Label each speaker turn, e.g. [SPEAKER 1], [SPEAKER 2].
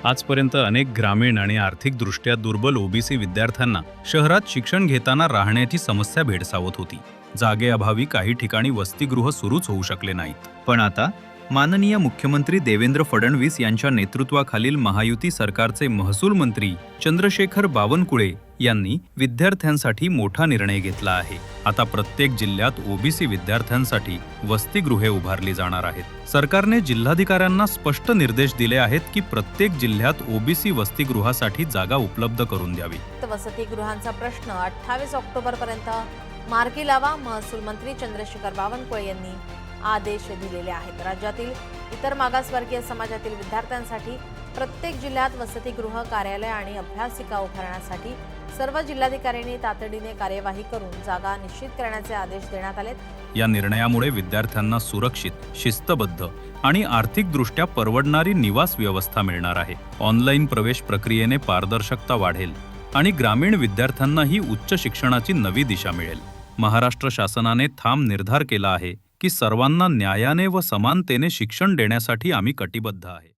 [SPEAKER 1] आजपर्यंत अनेक ग्रामीण आणि आर्थिकदृष्ट्या दुर्बल ओबीसी विद्यार्थ्यांना शहरात शिक्षण घेताना राहण्याची समस्या भेडसावत होती. जागेअभावी काही ठिकाणी वसतिगृह सुरूच होऊ शकले नाहीत. पण आता माननीय मुख्यमंत्री देवेंद्र फडणवीस यांच्या नेतृत्वाखालील महायुती सरकारचे महसूल मंत्री चंद्रशेखर बावनकुळे यांनी विद्यार्थ्यांसाठी मोठा निर्णय घेतला आहे. आता प्रत्येक जिल्ह्यात ओबीसी विद्यार्थ्यांसाठी वसतिगृहे उभारली जाणार आहेत. सरकारने जिल्हाधिकाऱ्यांना स्पष्ट निर्देश दिले आहेत की प्रत्येक जिल्ह्यात ओबीसी वसतिगृहासाठी जागा उपलब्ध करून द्यावी.
[SPEAKER 2] वसतिगृहांचा प्रश्न 28 ऑक्टोबर पर्यंत मार्गी लावा, महसूल मंत्री चंद्रशेखर बावनकुळे यांनी आदेश दिलेले आहेत. राज्यातील इतर मागासवर्गीय समाजातील विद्यार्थ्यांसाठी प्रत्येक जिल्ह्यात वसतिगृह, कार्यालय आणि अभ्यासिका उभारण्यासाठी सर्व जिल्हाधिकाऱ्यांनी तातडीने कार्यवाही करून जागा निश्चित करण्याचे आदेश देण्यात आलेत.
[SPEAKER 1] या निर्णयामुळे विद्यार्थ्यांना सुरक्षित, शिस्तबद्ध आणि आर्थिकदृष्ट्या परवडणारी निवास व्यवस्था मिळणार आहे. ऑनलाईन प्रवेश प्रक्रियेने पारदर्शकता वाढेल आणि ग्रामीण विद्यार्थ्यांनाही उच्च शिक्षणाची नवी दिशा मिळेल. महाराष्ट्र शासनाने ठाम निर्धार केला आहे की सर्वांना न्यायाने व समानतेने शिक्षण देण्यासाठी आम्ही कटिबद्ध आहे.